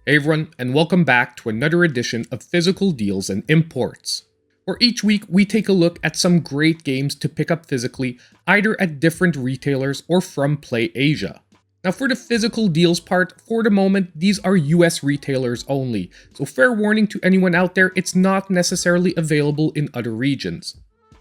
Hey everyone, and welcome back to another edition of Physical Deals and Imports, where each week we take a look at some great games to pick up physically, either at different retailers or from Play Asia. Now for the physical deals part, for the moment, these are US retailers only, so fair warning to anyone out there, it's not necessarily available in other regions.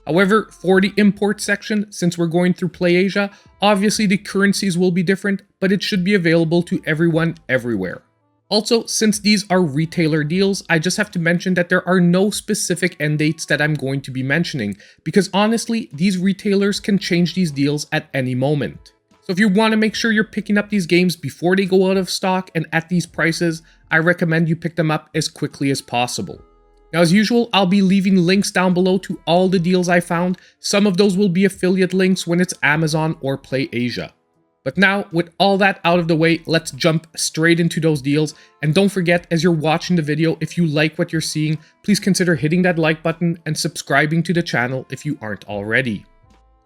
However, for the import section, since we're going through Play Asia, obviously the currencies will be different, but it should be available to everyone everywhere. Also, since these are retailer deals, I just have to mention that there are no specific end dates that I'm going to be mentioning, because honestly, these retailers can change these deals at any moment. So if you want to make sure you're picking up these games before they go out of stock and at these prices, I recommend you pick them up as quickly as possible. Now as usual, I'll be leaving links down below to all the deals I found. Some of those will be affiliate links when it's Amazon or Play Asia. But now, with all that out of the way, let's jump straight into those deals. And don't forget, as you're watching the video, if you like what you're seeing, please consider hitting that like button and subscribing to the channel if you aren't already.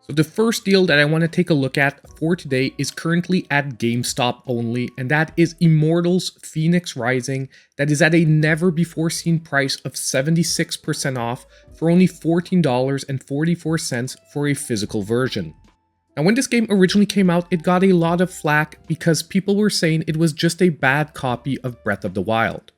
So the first deal that I want to take a look at for today is currently at GameStop only, and that is Immortals Fenyx Rising, that is at a never before seen price of 76% off for only $14.44 for a physical version. Now when this game originally came out, it got a lot of flack because people were saying it was just a bad copy of Breath of the Wild.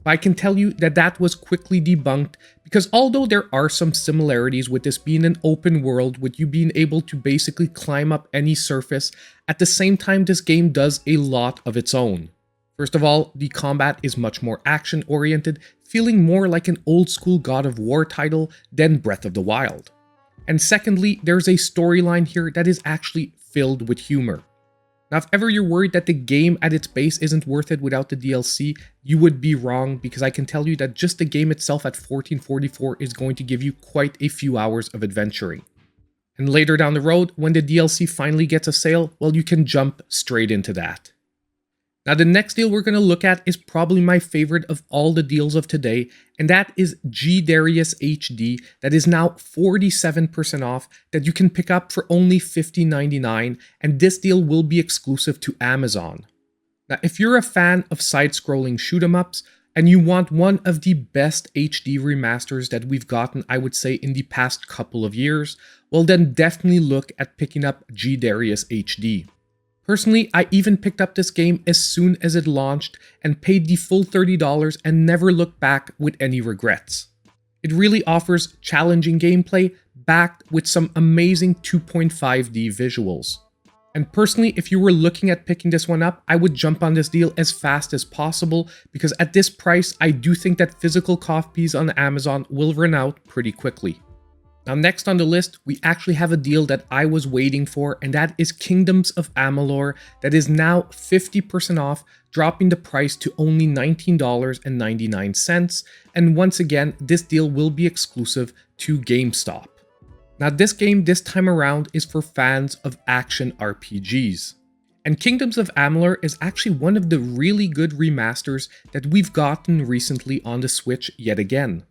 But I can tell you that that was quickly debunked, because although there are some similarities with this being an open world with you being able to basically climb up any surface, at the same time this game does a lot of its own. First of all, the combat is much more action oriented, feeling more like an old school God of War title than Breath of the Wild. And secondly, there's a storyline here that is actually filled with humor. Now, if ever you're worried that the game at its base isn't worth it without the DLC, you would be wrong, because I can tell you that just the game itself at $14.44 is going to give you quite a few hours of adventuring. And later down the road, when the DLC finally gets a sale, well, you can jump straight into that. Now the next deal we're going to look at is probably my favorite of all the deals of today, and that is G-Darius HD, that is now 47% off, that you can pick up for only $50.99, and this deal will be exclusive to Amazon. Now if you're a fan of side-scrolling shoot-em-ups, and you want one of the best HD remasters that we've gotten, I would say, in the past couple of years, well then definitely look at picking up G-Darius HD. Personally, I even picked up this game as soon as it launched and paid the full $30 and never looked back with any regrets. It really offers challenging gameplay backed with some amazing 2.5D visuals. And personally, if you were looking at picking this one up, I would jump on this deal as fast as possible, because at this price, I do think that physical copies on Amazon will run out pretty quickly. Now next on the list, we actually have a deal that I was waiting for, and that is Kingdoms of Amalur, that is now 50% off, dropping the price to only $19.99, and once again, this deal will be exclusive to GameStop. Now this game this time around is for fans of action RPGs. And Kingdoms of Amalur is actually one of the really good remasters that we've gotten recently on the Switch yet again.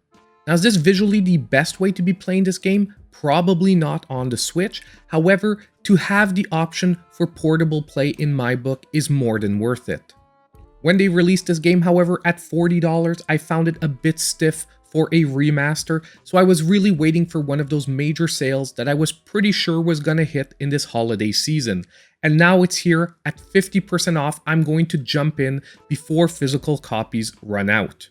Now, is this visually the best way to be playing this game? Probably not on the Switch. However, to have the option for portable play in my book is more than worth it. When they released this game, however, at $40, I found it a bit stiff for a remaster, so I was really waiting for one of those major sales that I was pretty sure was gonna hit in this holiday season. And now it's here at 50% off. I'm going to jump in before physical copies run out.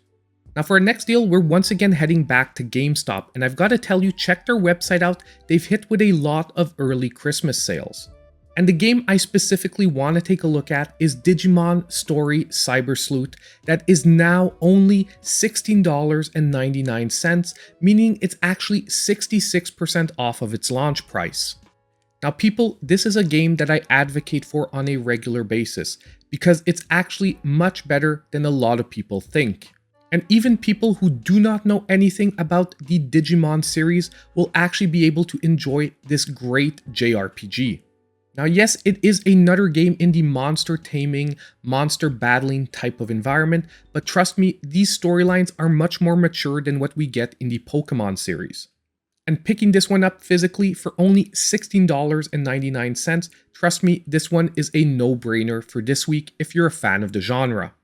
Now for our next deal, we're once again heading back to GameStop, and I've got to tell you, check their website out. They've hit with a lot of early Christmas sales. And the game I specifically want to take a look at is Digimon Story Cyber Sleuth, that is now only $16.99, meaning it's actually 66% off of its launch price. Now people, this is a game that I advocate for on a regular basis, because it's actually much better than a lot of people think. And even people who do not know anything about the Digimon series will actually be able to enjoy this great JRPG. Now yes, it is another game in the monster taming, monster battling type of environment, but trust me, these storylines are much more mature than what we get in the Pokemon series. And picking this one up physically for only $16.99, trust me, this one is a no-brainer for this week if you're a fan of the genre.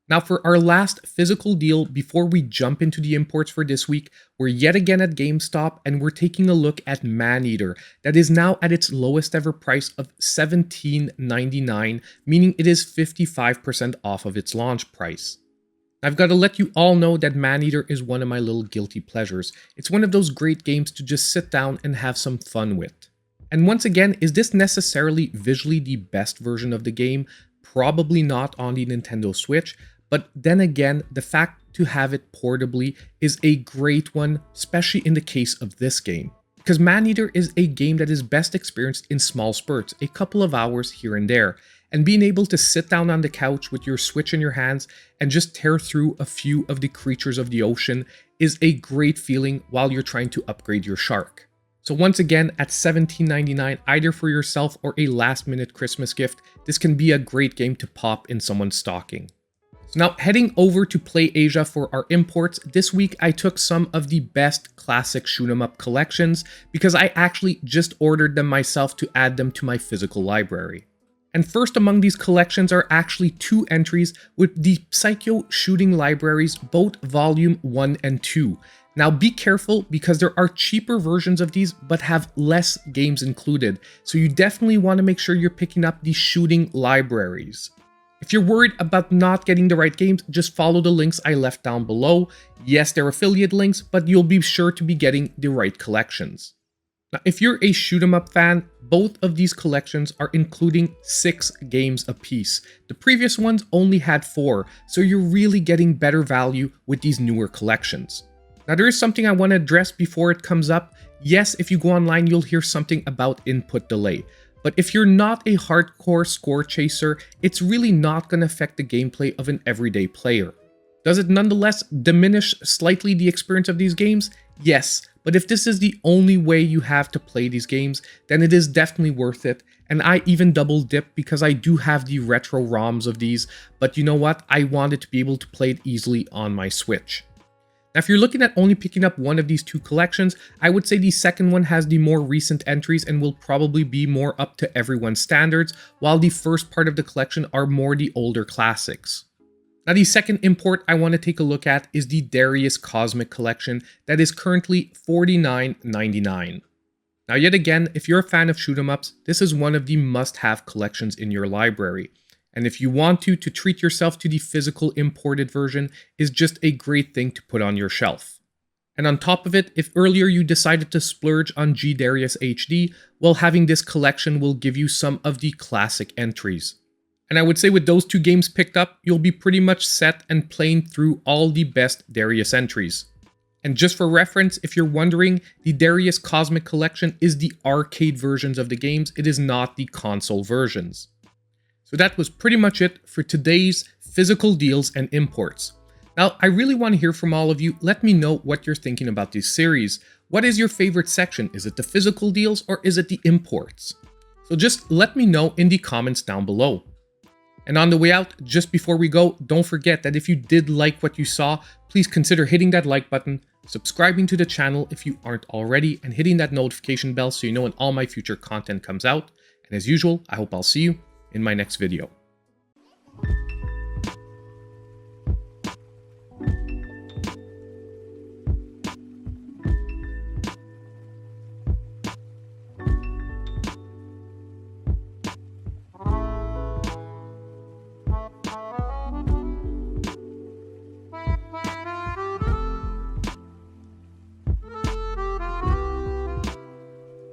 Now for our last physical deal before we jump into the imports for this week, we're yet again at GameStop and we're taking a look at Maneater that is now at its lowest ever price of $17.99, meaning it is 55% off of its launch price. I've got to let you all know that Maneater is one of my little guilty pleasures. It's one of those great games to just sit down and have some fun with. And once again, is this necessarily visually the best version of the game? Probably not on the Nintendo Switch, but then again, the fact to have it portably is a great one, especially in the case of this game. Because Maneater is a game that is best experienced in small spurts, a couple of hours here and there. And being able to sit down on the couch with your Switch in your hands and just tear through a few of the creatures of the ocean is a great feeling while you're trying to upgrade your shark. So once again, at $17.99, either for yourself or a last-minute Christmas gift, this can be a great game to pop in someone's stocking. So now heading over to Play Asia for our imports, this week I took some of the best classic shoot 'em up collections because I actually just ordered them myself to add them to my physical library. And first among these collections are actually two entries with the Psikyo shooting libraries, both volume 1 and 2. Now be careful because there are cheaper versions of these but have less games included, so you definitely want to make sure you're picking up the shooting libraries. If you're worried about not getting the right games, just follow the links I left down below. Yes, they're affiliate links, but you'll be sure to be getting the right collections. Now, if you're a shoot 'em up fan, both of these collections are including 6 games apiece. The previous ones only had 4, so you're really getting better value with these newer collections. Now, there is something I want to address before it comes up. Yes, if you go online, you'll hear something about input delay. But if you're not a hardcore score chaser, it's really not going to affect the gameplay of an everyday player. Does it nonetheless diminish slightly the experience of these games? Yes, but if this is the only way you have to play these games, then it is definitely worth it. And I even double dip because I do have the retro ROMs of these, but you know what? I wanted to be able to play it easily on my Switch. Now, if you're looking at only picking up one of these two collections, I would say the second one has the more recent entries and will probably be more up to everyone's standards, while the first part of the collection are more the older classics. Now, the second import I want to take a look at is the G-Darius Cozmic collection that is currently $49.99. Now, yet again, if you're a fan of shoot 'em ups, this is one of the must-have collections in your library. And if you want to treat yourself to the physical imported version is just a great thing to put on your shelf. And on top of it, if earlier you decided to splurge on G-Darius HD, well, having this collection will give you some of the classic entries. And I would say with those two games picked up, you'll be pretty much set and playing through all the best Darius entries. And just for reference, if you're wondering, the Darius Cozmic collection is the arcade versions of the games, it is not the console versions. So that was pretty much it for today's physical deals and imports. Now, I really want to hear from all of you. Let me know what you're thinking about this series. What is your favorite section? Is it the physical deals or is it the imports? So just let me know in the comments down below. And on the way out, just before we go, don't forget that if you did like what you saw, please consider hitting that like button, subscribing to the channel if you aren't already, and hitting that notification bell so you know when all my future content comes out. And as usual, I hope I'll see you in my next video.